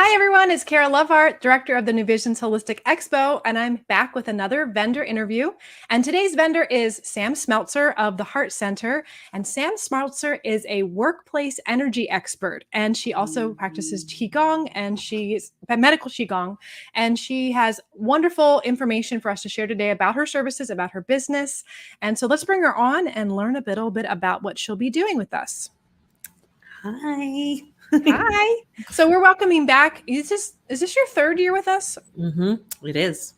Hi, everyone. It's Kara HRart, director of the new Visions Holistic Expo, and I'm back with another vendor interview. And today's vendor is Samm Smeltzer of the HRart Center. And Samm Smeltzer is a workplace energy expert, and she also practices Qigong, and she's medical Qigong. And she has wonderful information for us to share today about her services, about her business. And so let's bring her on and learn a little bit about what she'll be doing with us. Hi. Hi. So we're welcoming back. Is this your third year with us? It is.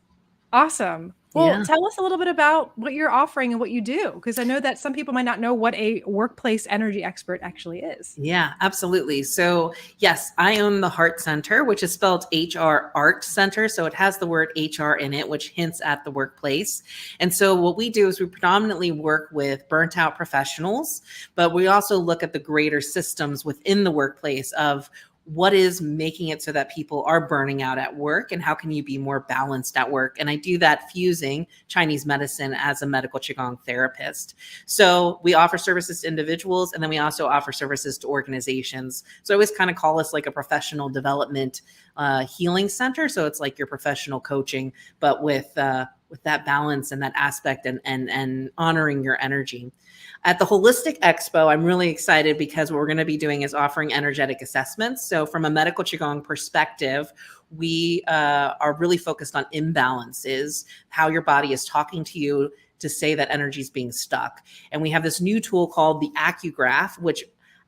Awesome. Well, Yeah. tell us a little bit about what you're offering and what you do, because I know that some people might not know what a workplace energy expert actually is. Yeah, absolutely. So yes, I own the HRart Center, which is spelled HRart Center. So it has the word HR in it, which hints at the workplace. And so what we do is we predominantly work with burnt out professionals, but we also look at the greater systems within the workplace of what is making it so that people are burning out at work and how can you be more balanced at work. And I do that fusing Chinese medicine as a medical Qigong therapist. So we offer services to individuals, and then we also offer services to organizations. So I always kind of call us like a professional development healing center. So it's like your professional coaching, but with that balance and that aspect and honoring your energy. At the Holistic Expo, I'm really excited because what we're going to be doing is offering energetic assessments. So from a medical Qigong perspective, we are really focused on imbalances, how your body is talking to you to say that energy is being stuck. And we have this new tool called the Acugraph, which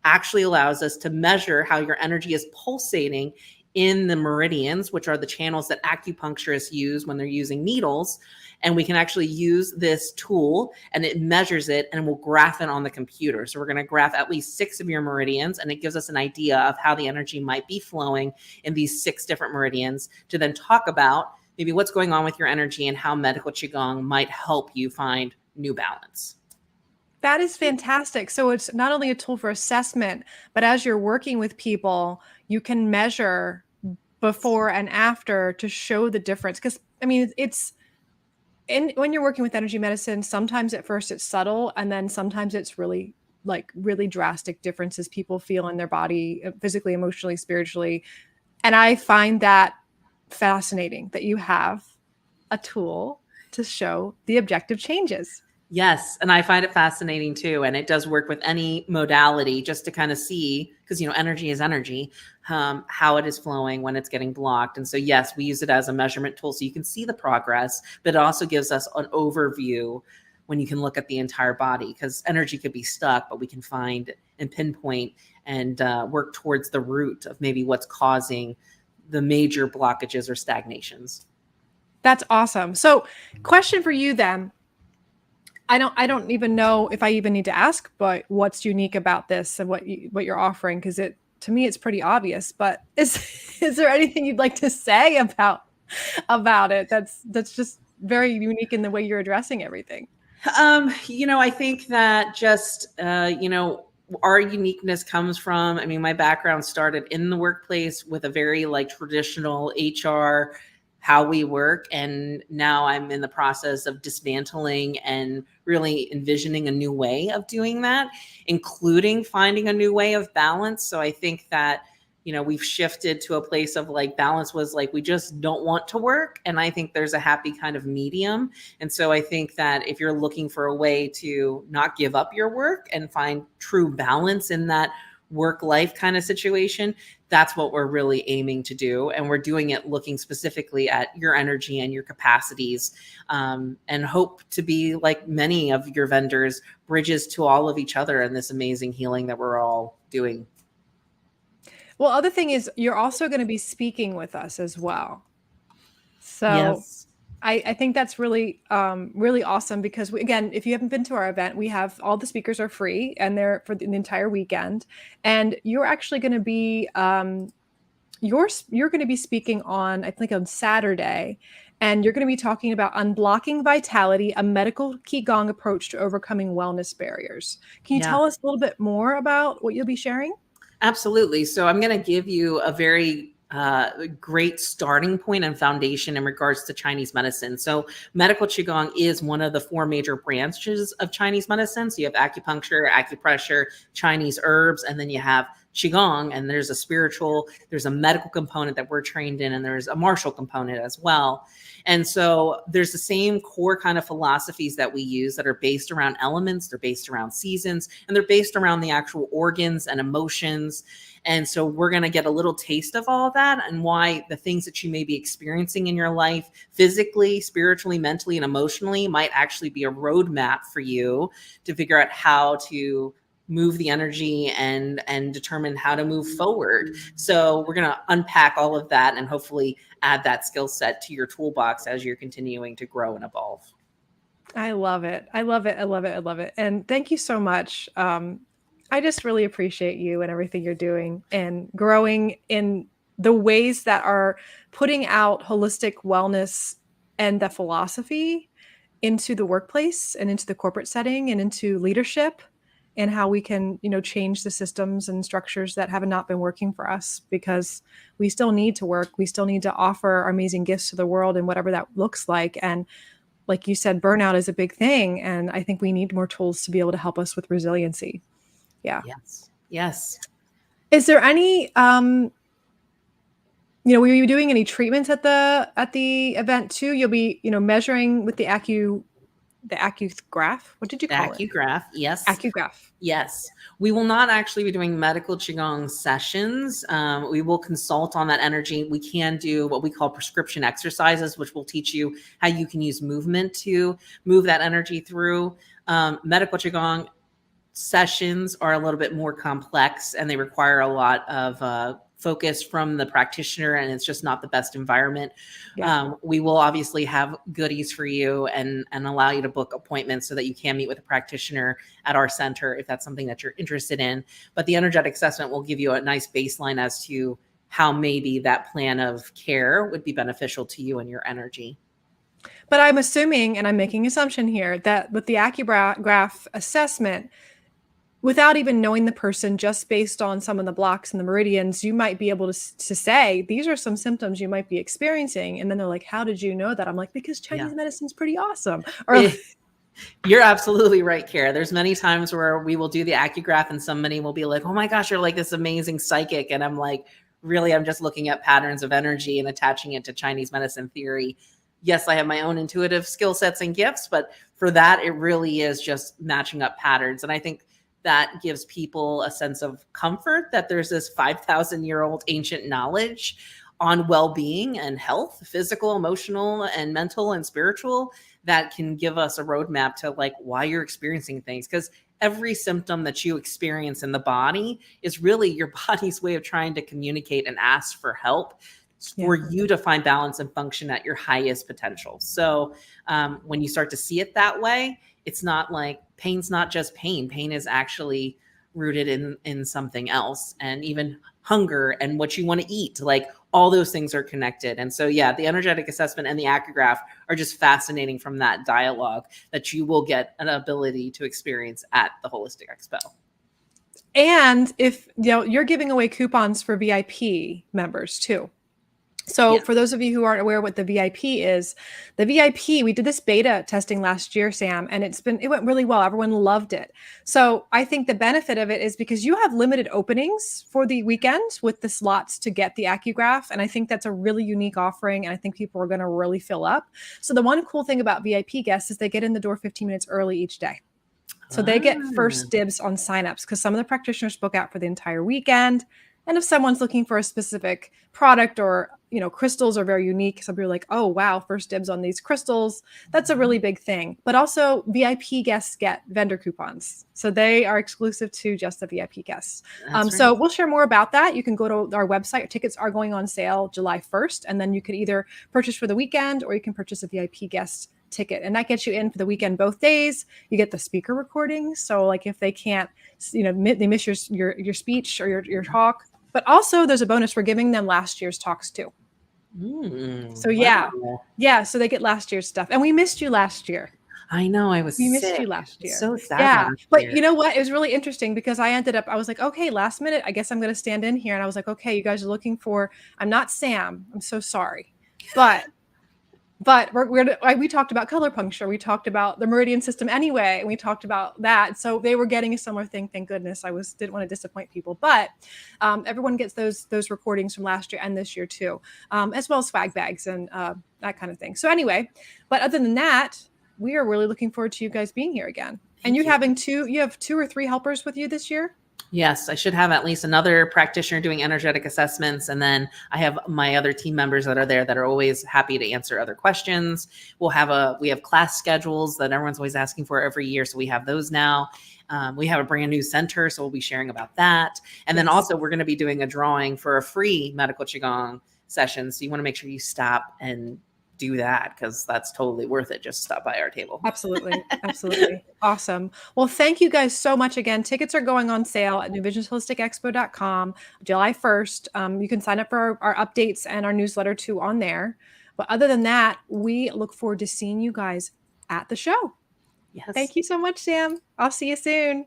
actually allows us to measure how your energy is pulsating in the meridians, which are the channels that acupuncturists use when they're using needles. And we can actually use this tool and it measures it and we'll graph it on the computer. So we're going to graph at least 6 of your meridians, and it gives us an idea of how the energy might be flowing in these 6 different meridians to then talk about maybe what's going on with your energy and how medical Qigong might help you find new balance. That is fantastic. So it's not only a tool for assessment, but as you're working with people, you can measure before and after to show the difference. Because I mean, when you're working with energy medicine, sometimes at first it's subtle, and then sometimes it's really drastic differences people feel in their body, physically, emotionally, spiritually. And I find that fascinating that you have a tool to show the objective changes. Yes. And I find it fascinating too. And it does work with any modality just to kind of see, because, energy is energy, how it is flowing when it's getting blocked. And so, yes, we use it as a measurement tool so you can see the progress, but it also gives us an overview when you can look at the entire body, because energy could be stuck, but we can find and pinpoint and work towards the root of maybe what's causing the major blockages or stagnations. That's awesome. So, question for you then. I don't even know if I even need to ask, but what's unique about this and what you're offering? Because to me it's pretty obvious. But is there anything you'd like to say about it? That's just very unique in the way you're addressing everything. I think that just our uniqueness comes from, my background started in the workplace with a very traditional HR, how we work. And now I'm in the process of dismantling and really envisioning a new way of doing that, including finding a new way of balance. So I think that, we've shifted to a place of balance was we just don't want to work. And I think there's a happy kind of medium. And so I think that if you're looking for a way to not give up your work and find true balance in that work-life kind of situation, that's what we're really aiming to do. And we're doing it looking specifically at your energy and your capacities, and hope to be, like many of your vendors, bridges to all of each other in this amazing healing that we're all doing. Well, other thing is you're also going to be speaking with us as well. So Yes. I think that's really, really awesome because again, if you haven't been to our event, we have all the speakers are free and they're for the entire weekend. And you're actually going to be, you're going to be speaking on, I think on Saturday, and you're going to be talking about unblocking vitality, a medical Qigong approach to overcoming wellness barriers. Can you Yeah. tell us a little bit more about what you'll be sharing? Absolutely. So I'm going to give you a very great starting point and foundation in regards to Chinese medicine. So medical Qigong is one of the 4 major branches of Chinese medicine. So you have acupuncture, acupressure, Chinese herbs, and then you have Qigong, and there's a spiritual, there's a medical component that we're trained in, and there's a martial component as well. And so there's the same core kind of philosophies that we use that are based around elements, they're based around seasons, and they're based around the actual organs and emotions. And so we're going to get a little taste of all of that, and why the things that you may be experiencing in your life, physically, spiritually, mentally, and emotionally, might actually be a roadmap for you to figure out how to move the energy and determine how to move forward. So we're going to unpack all of that and hopefully add that skill set to your toolbox as you're continuing to grow and evolve. I love it. I love it. I love it. I love it. And thank you so much. I just really appreciate you and everything you're doing and growing in the ways that are putting out holistic wellness and the philosophy into the workplace and into the corporate setting and into leadership, and how we can, change the systems and structures that have not been working for us, because we still need to work. We still need to offer our amazing gifts to the world, and whatever that looks like. And like you said, burnout is a big thing. And I think we need more tools to be able to help us with resiliency. Yeah. Yes. Yes. Is there any, were you doing any treatments at the event too? You'll be, measuring with the Acu-graph. What did you call it? Acu-graph. Yes. Acu-graph. Yes. We will not actually be doing medical Qigong sessions. We will consult on that energy. We can do what we call prescription exercises, which will teach you how you can use movement to move that energy through. Medical Qigong sessions are a little bit more complex, and they require a lot of focus from the practitioner, and it's just not the best environment. Yeah. We will obviously have goodies for you and allow you to book appointments so that you can meet with a practitioner at our center if that's something that you're interested in. But the energetic assessment will give you a nice baseline as to how maybe that plan of care would be beneficial to you and your energy. But I'm assuming, and I'm making an assumption here, that with the Acu-graph assessment, without even knowing the person, just based on some of the blocks and the meridians, you might be able to say, these are some symptoms you might be experiencing. And then they're like, how did you know that? I'm like, because Chinese medicine's pretty awesome. Or you're absolutely right, Kara. There's many times where we will do the Acugraph and somebody will be like, oh my gosh, you're like this amazing psychic. And I'm like, really, I'm just looking at patterns of energy and attaching it to Chinese medicine theory. Yes, I have my own intuitive skill sets and gifts, but for that, it really is just matching up patterns. And I think that gives people a sense of comfort that there's this 5,000-year-old ancient knowledge on well-being and health, physical, emotional, and mental and spiritual, that can give us a roadmap to like why you're experiencing things. Because every symptom that you experience in the body is really your body's way of trying to communicate and ask for help for you to find balance and function at your highest potential. So when you start to see it that way, it's not like pain's not just pain. Pain is actually rooted in something else, and even hunger and what you want to eat, like all those things are connected. And so, yeah, the energetic assessment and the Acugraph are just fascinating from that dialogue that you will get an ability to experience at the Holistic Expo. And if you're giving away coupons for VIP members too. So for those of you who aren't aware what the VIP is, the VIP, we did this beta testing last year, Sam, and it went really well. Everyone loved it. So I think the benefit of it is because you have limited openings for the weekend with the slots to get the Acugraph. And I think that's a really unique offering. And I think people are going to really fill up. So the one cool thing about VIP guests is they get in the door 15 minutes early each day. So they get first dibs on signups, because some of the practitioners book out for the entire weekend. And if someone's looking for a specific product, or, crystals are very unique, some people are like, oh, wow, first dibs on these crystals. That's a really big thing. But also VIP guests get vendor coupons. So they are exclusive to just the VIP guests. So we'll share more about that. You can go to our website. Tickets are going on sale July 1st. And then you could either purchase for the weekend, or you can purchase a VIP guest ticket, and that gets you in for the weekend both days. You get the speaker recordings, so like if they can't, they miss your speech or your talk. But also there's a bonus, we're giving them last year's talks too. So so they get last year's stuff. And we missed you last year. I know, we missed you last year. So sad. Yeah, but you know what? It was really interesting because I was like, okay, last minute, I guess I'm going to stand in here. And I was like, okay, you guys are looking for, I'm not Sam. I'm so sorry. But But we talked about color puncture. We talked about the Meridian system anyway, and we talked about that. So they were getting a similar thing. Thank goodness. Didn't want to disappoint people, but everyone gets those recordings from last year and this year too, as well as swag bags and that kind of thing. So anyway, but other than that, we are really looking forward to you guys being here again. And you have 2 or 3 helpers with you this year? Yes, I should have at least another practitioner doing energetic assessments. And then I have my other team members that are there that are always happy to answer other questions. We have class schedules that everyone's always asking for every year. So we have those now. We have a brand new center, so we'll be sharing about that. And then also we're going to be doing a drawing for a free medical Qigong session. So you want to make sure you stop and do that, because that's totally worth it. Just stop by our table. Absolutely. Absolutely. Awesome. Well, thank you guys so much again. Tickets are going on sale at newvisionsholisticexpo.com July 1st. You can sign up for our updates and our newsletter too on there. But other than that, we look forward to seeing you guys at the show. Yes. Thank you so much, Sam. I'll see you soon.